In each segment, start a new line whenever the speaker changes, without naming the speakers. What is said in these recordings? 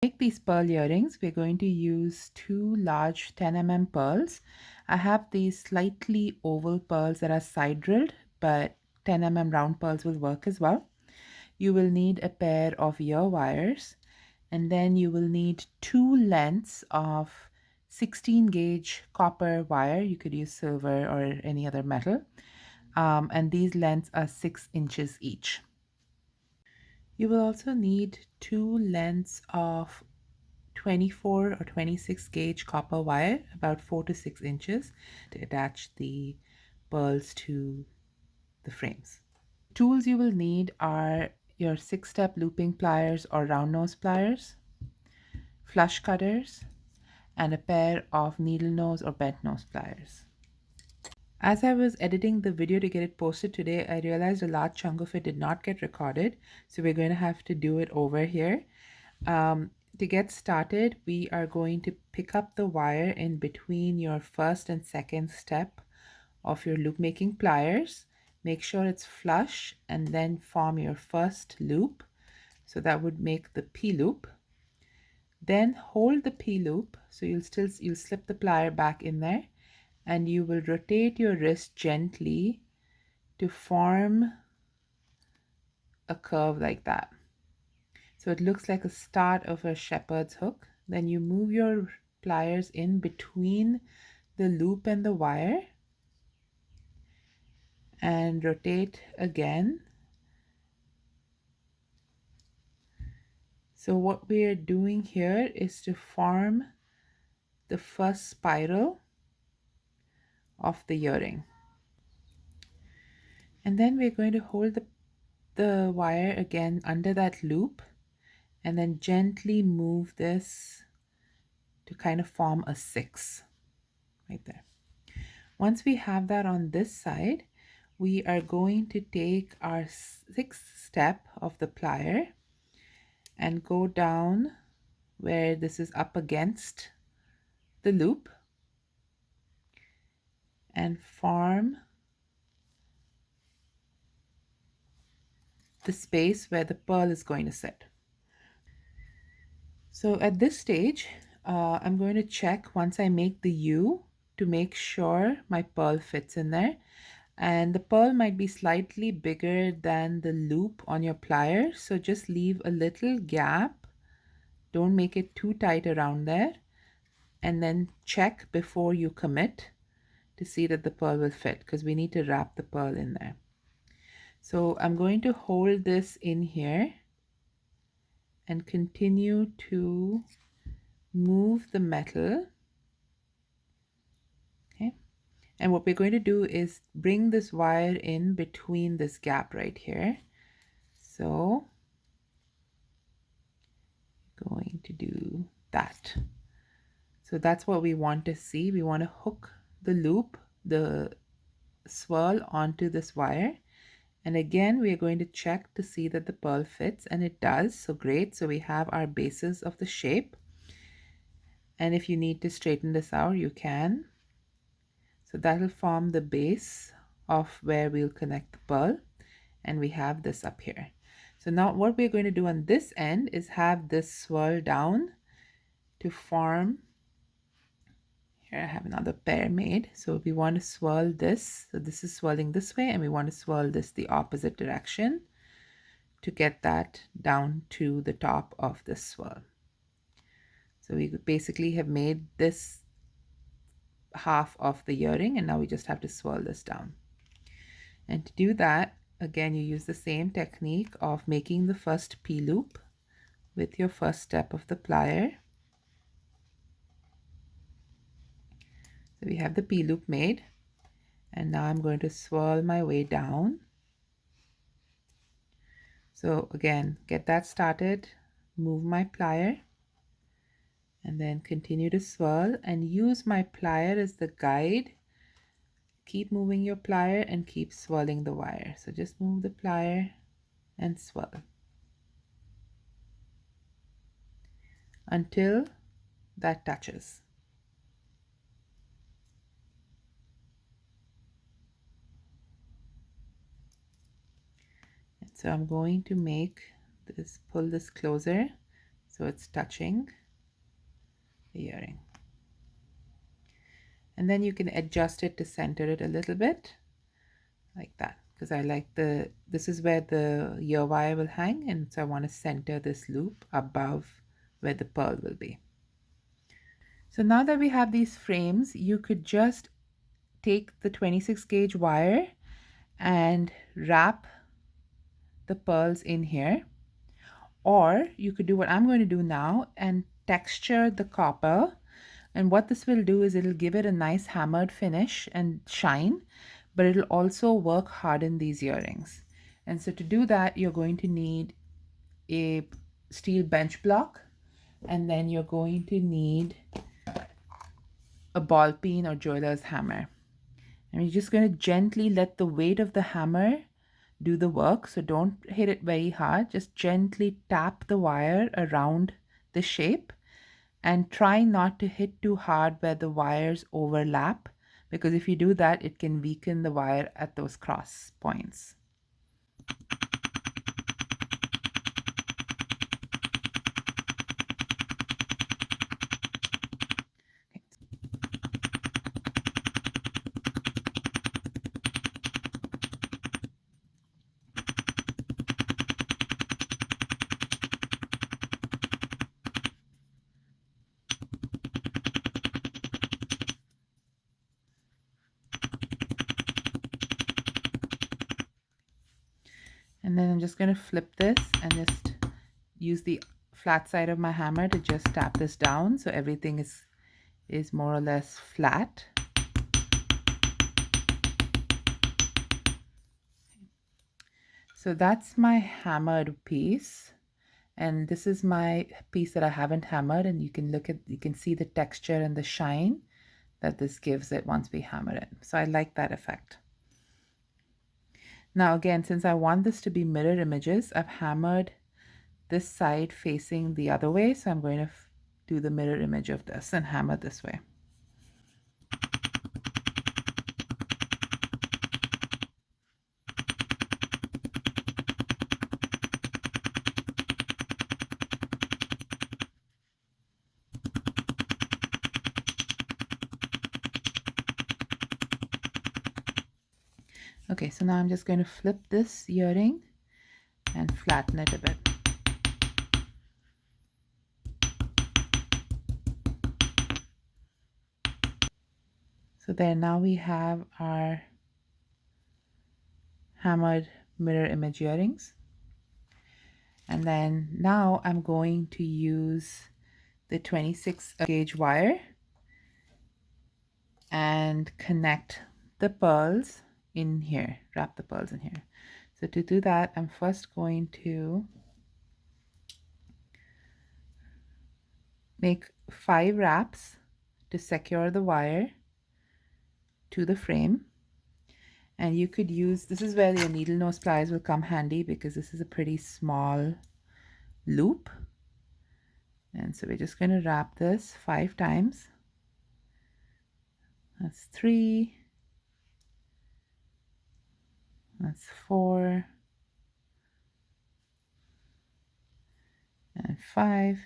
To make these pearl earrings, we're going to use two large 10 mm pearls. I have these slightly oval pearls that are side drilled, but 10 mm round pearls will work as well. You will need a pair of ear wires, and then you will need two lengths of 16 gauge copper wire. You could use silver or any other metal. And these lengths are 6 inches each. You will also need two lengths of 24 or 26 gauge copper wire, about 4 to 6 inches, to attach the pearls to the frames. Tools you will need are your 6-step looping pliers or round nose pliers, flush cutters, and a pair of needle nose or bent nose pliers. As I was editing the video to get it posted today, I realized a large chunk of it did not get recorded, so we're going to have to do it over here. To get started, we are going to pick up the wire in between your first and second step of your loop making pliers. Make sure it's flush and then form your first loop. So that would make the P loop. Then hold the P loop. So you'll slip the plier back in there, and you will rotate your wrist gently to form a curve like that. So it looks like a start of a shepherd's hook. Then you move your pliers in between the loop and the wire and rotate again. So what we are doing here is to form the first spiral of the earring. And then we're going to hold the wire again under that loop and then gently move this to kind of form a 6 right there. Once we have that on this side, we are going to take our 6th step of the plier and go down where this is up against the loop and form the space where the pearl is going to sit. So at this stage, I'm going to check once I make the U to make sure my pearl fits in there. And the pearl might be slightly bigger than the loop on your plier, so just leave a little gap. Don't make it too tight around there, and then check before you commit to see that the pearl will fit, because we need to wrap the pearl in there. So I'm going to hold this in here and continue to move the metal. Okay. And what we're going to do is bring this wire in between this gap right here. So going to do that. So that's what we want to see. We want to hook the loop, the swirl onto this wire. And again, we are going to check to see that the pearl fits, and it does. So great. So we have our bases of the shape. And if you need to straighten this out, you can. So that will form the base of where we'll connect the pearl. And we have this up here. So now what we're going to do on this end is have this swirl down to form. Here I have another pair made. So we want to swirl this. So this is swirling this way, and we want to swirl this the opposite direction to get that down to the top of this swirl. So we basically have made this half of the earring, and now we just have to swirl this down. And to do that, again, you use the same technique of making the first P loop with your first step of the plier. So we have the P loop made, and now I'm going to swirl my way down. So again, get that started, move my plier, and then continue to swirl and use my plier as the guide. Keep moving your plier and keep swirling the wire. So just move the plier and swirl until that touches. And so I'm going to make this, pull this closer so it's touching the earring. And then you can adjust it to center it a little bit like that, because I like this is where the ear wire will hang, and so I want to center this loop above where the pearl will be. So now that we have these frames, you could just take the 26 gauge wire and wrap the pearls in here, or you could do what I'm going to do now and texture the copper. And what this will do is it'll give it a nice hammered finish and shine, but it'll also work harden these earrings. And so to do that, you're going to need a steel bench block, and then you're going to need a ball peen or jeweler's hammer. And you're just going to gently let the weight of the hammer do the work. So don't hit it very hard, just gently tap the wire around the shape, and try not to hit too hard where the wires overlap, because if you do that, it can weaken the wire at those cross points. And then I'm just going to flip this and just use the flat side of my hammer to just tap this down so everything is more or less flat. So that's my hammered piece, and this is my piece that I haven't hammered, and you can see the texture and the shine that this gives it once we hammer it. So I like that effect. Now again, since I want this to be mirror images, I've hammered this side facing the other way, so I'm going to do the mirror image of this and hammer this way. Okay, so now I'm just going to flip this earring and flatten it a bit. So there, now we have our hammered mirror image earrings. And then now I'm going to use the 26 gauge wire and connect the pearls in here, wrap the pearls in here. So to do that, I'm first going to make 5 wraps to secure the wire to the frame. And you could use, this is where your needle nose pliers will come handy, because this is a pretty small loop. And so we're just going to wrap this 5 times. That's 3, that's 4, and 5.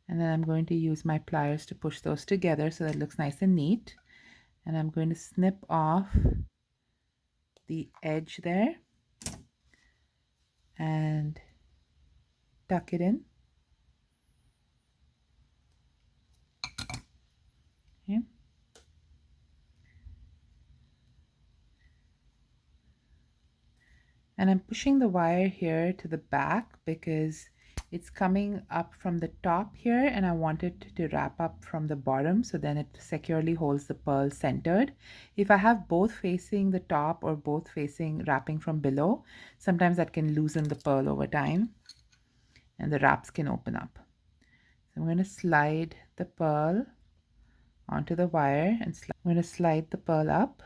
And then I'm going to use my pliers to push those together so that it looks nice and neat. And I'm going to snip off the edge there and tuck it in. Okay. And I'm pushing the wire here to the back because it's coming up from the top here, and I want it to wrap up from the bottom, so then it securely holds the pearl centered. If I have both facing the top or both facing wrapping from below, sometimes that can loosen the pearl over time and the wraps can open up. So I'm going to slide the pearl onto the wire, and I'm going to slide the pearl up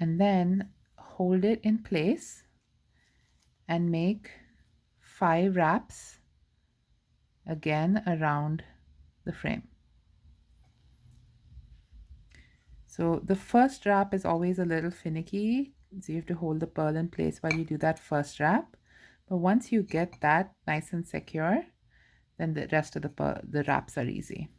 and then hold it in place and make 5 wraps again around the frame. So the first wrap is always a little finicky, so you have to hold the pearl in place while you do that first wrap. But once you get that nice and secure, then the rest of the wraps are easy.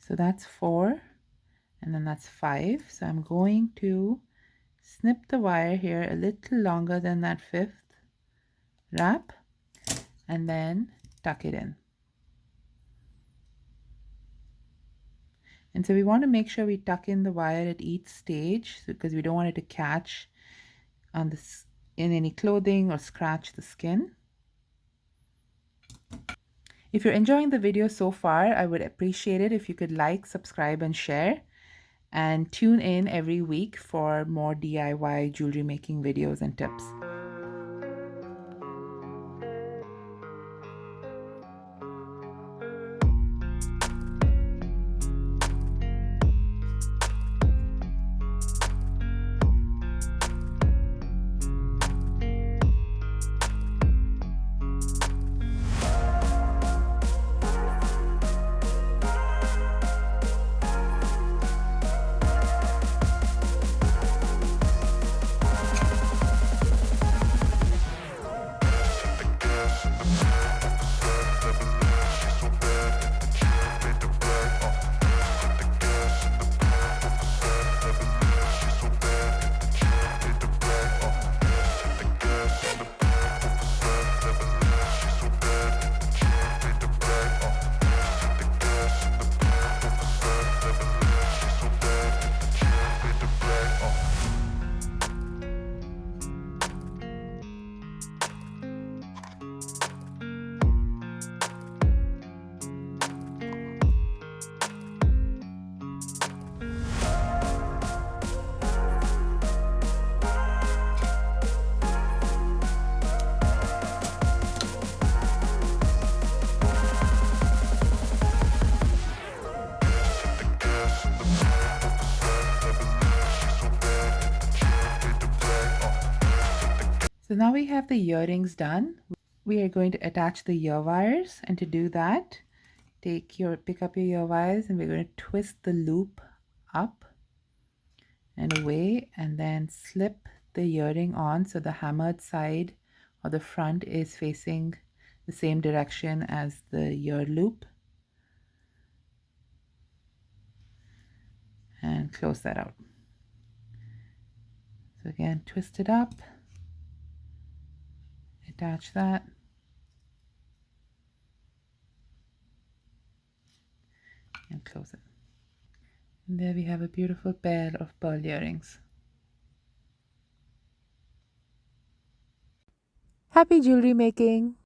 So that's 4, and then that's 5. So I'm going to snip the wire here a little longer than that 5th wrap, and then tuck it in. And so we want to make sure we tuck in the wire at each stage because we don't want it to catch on this in any clothing or scratch the skin. If you're enjoying the video so far, I would appreciate it if you could like, subscribe, and share. And tune in every week for more DIY jewelry making videos and tips. So now we have the earrings done. We are going to attach the ear wires, and to do that, pick up your ear wires, and we're going to twist the loop up and away, and then slip the earring on so the hammered side or the front is facing the same direction as the ear loop, and close that out. So again, twist it up, attach that, and close it. And there we have a beautiful pair of pearl earrings. Happy jewelry making!